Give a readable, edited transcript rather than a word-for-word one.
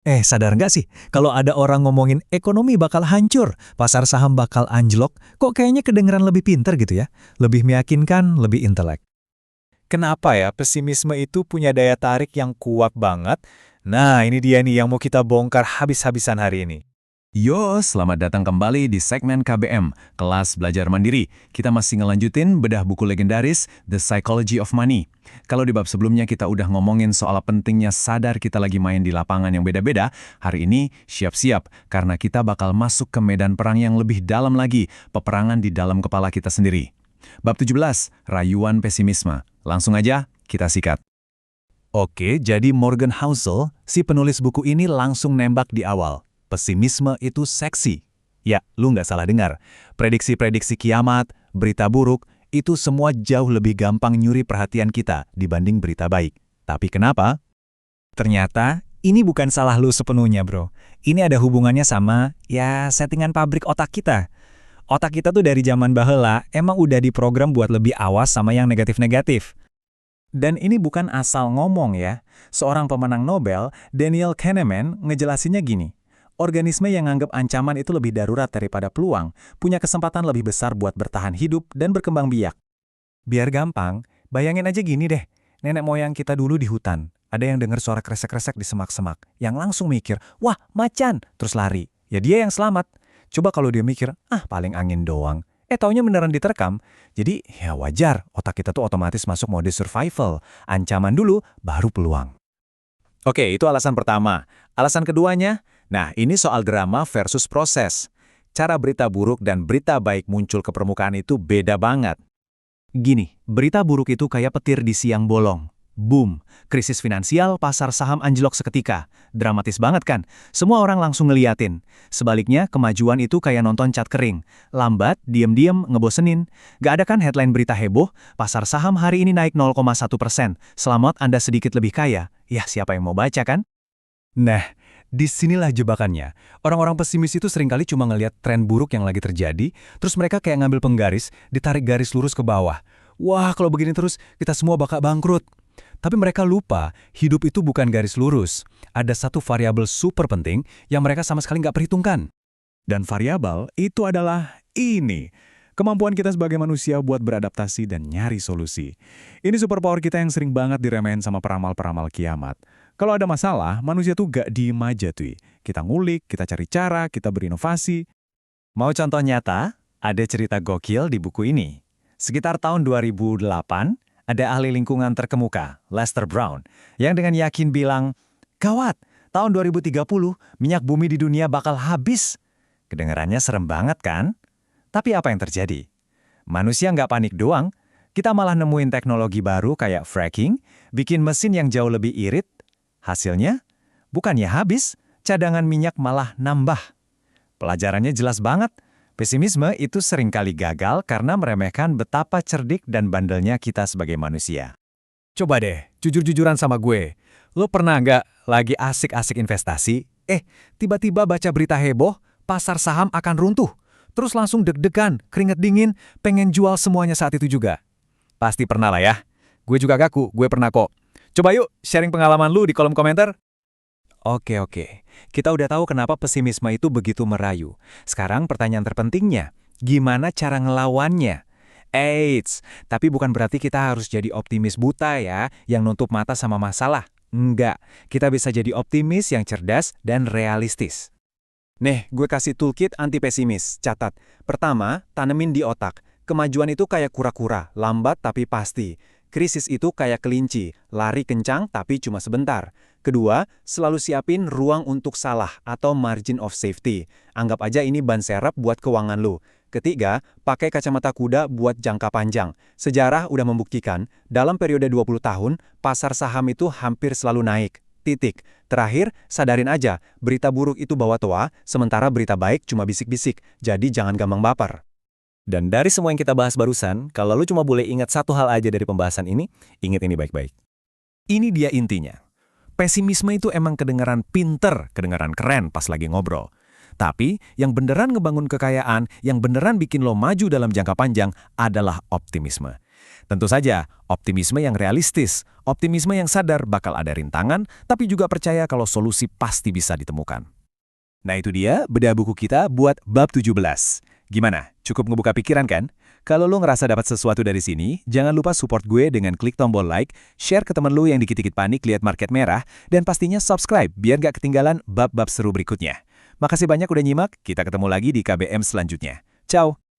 Sadar nggak sih, kalau ada orang ngomongin ekonomi bakal hancur, pasar saham bakal anjlok, kok kayaknya kedengeran lebih pinter gitu ya? Lebih meyakinkan, lebih intelek. Kenapa ya pesimisme itu punya daya tarik yang kuat banget? Nah, ini dia nih yang mau kita bongkar habis-habisan hari ini. Yo, selamat datang kembali di segmen KBM, kelas belajar mandiri. Kita masih ngelanjutin bedah buku legendaris The Psychology of Money. Kalau di bab sebelumnya kita udah ngomongin soal pentingnya sadar kita lagi main di lapangan yang beda-beda, hari ini siap-siap karena kita bakal masuk ke medan perang yang lebih dalam lagi, peperangan di dalam kepala kita sendiri. Bab 17, Rayuan Pesimisme. Langsung aja, kita sikat. Oke, jadi Morgan Housel, si penulis buku ini langsung nembak di awal. Pesimisme itu seksi. Ya, lu nggak salah dengar. Prediksi-prediksi kiamat, berita buruk, itu semua jauh lebih gampang nyuri perhatian kita dibanding berita baik. Tapi kenapa? Ternyata, ini bukan salah lu sepenuhnya bro. Ini ada hubungannya sama, settingan pabrik otak kita. Otak kita tuh dari zaman bahela emang udah diprogram buat lebih awas sama yang negatif-negatif. Dan ini bukan asal ngomong ya. Seorang pemenang Nobel, Daniel Kahneman, ngejelasinnya gini. Organisme yang nganggap ancaman itu lebih darurat daripada peluang, punya kesempatan lebih besar buat bertahan hidup dan berkembang biak. Biar gampang, bayangin aja gini deh. Nenek moyang kita dulu di hutan. Ada yang dengar suara kresek-kresek di semak-semak. Yang langsung mikir, wah macan, terus lari. Ya dia yang selamat. Coba kalau dia mikir, paling angin doang. Taunya beneran diterkam. Jadi ya wajar, otak kita tuh otomatis masuk mode survival. Ancaman dulu, baru peluang. Oke, itu alasan pertama. Alasan keduanya, nah ini soal drama versus proses. Cara berita buruk dan berita baik muncul ke permukaan itu beda banget. Gini, berita buruk itu kayak petir di siang bolong. Boom, krisis finansial, pasar saham anjlok seketika. Dramatis banget kan? Semua orang langsung ngeliatin. Sebaliknya, kemajuan itu kayak nonton cat kering. Lambat, diem-diem, ngebosenin. Gak ada kan headline berita heboh, pasar saham hari ini naik 0,1%. Selamat Anda sedikit lebih kaya. Ya, siapa yang mau baca kan? Nah, disinilah jebakannya. Orang-orang pesimis itu seringkali cuma ngelihat tren buruk yang lagi terjadi, terus mereka kayak ngambil penggaris, ditarik garis lurus ke bawah. Wah, kalau begini terus, kita semua bakal bangkrut. Tapi mereka lupa, hidup itu bukan garis lurus. Ada satu variabel super penting yang mereka sama sekali nggak perhitungkan. Dan variabel itu adalah ini. Kemampuan kita sebagai manusia buat beradaptasi dan nyari solusi. Ini superpower kita yang sering banget diremehin sama peramal-peramal kiamat. Kalau ada masalah, manusia tuh gak diem aja tuh. Kita ngulik, kita cari cara, kita berinovasi. Mau contoh nyata? Ada cerita gokil di buku ini. Sekitar tahun 2008, ada ahli lingkungan terkemuka, Lester Brown, yang dengan yakin bilang, "Gawat, tahun 2030 minyak bumi di dunia bakal habis." Kedengarannya serem banget kan? Tapi apa yang terjadi? Manusia nggak panik doang, kita malah nemuin teknologi baru kayak fracking, bikin mesin yang jauh lebih irit. Hasilnya, bukannya habis, cadangan minyak malah nambah. Pelajarannya jelas banget. Pesimisme itu seringkali gagal karena meremehkan betapa cerdik dan bandelnya kita sebagai manusia. Coba deh, jujur-jujuran sama gue. Lo pernah nggak lagi asik-asik investasi? Tiba-tiba baca berita heboh, pasar saham akan runtuh. Terus langsung deg-degan, keringet dingin, pengen jual semuanya saat itu juga. Pasti pernah lah ya. Gue juga ngaku, gue pernah kok. Coba yuk, sharing pengalaman lu di kolom komentar. Oke. Kita udah tahu kenapa pesimisme itu begitu merayu. Sekarang pertanyaan terpentingnya, gimana cara ngelawannya? Tapi bukan berarti kita harus jadi optimis buta ya, yang nutup mata sama masalah. Enggak, kita bisa jadi optimis yang cerdas dan realistis. Nih, gue kasih toolkit anti-pesimis. Catat. Pertama, tanemin di otak. Kemajuan itu kayak kura-kura, lambat tapi pasti. Krisis itu kayak kelinci, lari kencang tapi cuma sebentar. Kedua, selalu siapin ruang untuk salah atau margin of safety. Anggap aja ini ban serep buat keuangan lu. Ketiga, pakai kacamata kuda buat jangka panjang. Sejarah udah membuktikan, dalam periode 20 tahun, pasar saham itu hampir selalu naik. Titik. Terakhir, sadarin aja, berita buruk itu bawa toa, sementara berita baik cuma bisik-bisik. Jadi jangan gampang baper. Dan dari semua yang kita bahas barusan, kalau lu cuma boleh ingat satu hal aja dari pembahasan ini, ingat ini baik-baik. Ini dia intinya. Pesimisme itu emang kedengaran pinter, kedengaran keren pas lagi ngobrol. Tapi, yang beneran ngebangun kekayaan, yang beneran bikin lo maju dalam jangka panjang adalah optimisme. Tentu saja, optimisme yang realistis, optimisme yang sadar bakal ada rintangan, tapi juga percaya kalau solusi pasti bisa ditemukan. Nah itu dia bedah buku kita buat bab 17. Gimana? Cukup ngebuka pikiran kan? Kalau lo ngerasa dapat sesuatu dari sini, jangan lupa support gue dengan klik tombol like, share ke temen lo yang dikit-dikit panik lihat market merah, dan pastinya subscribe biar gak ketinggalan bab-bab seru berikutnya. Makasih banyak udah nyimak, kita ketemu lagi di KBM selanjutnya. Ciao!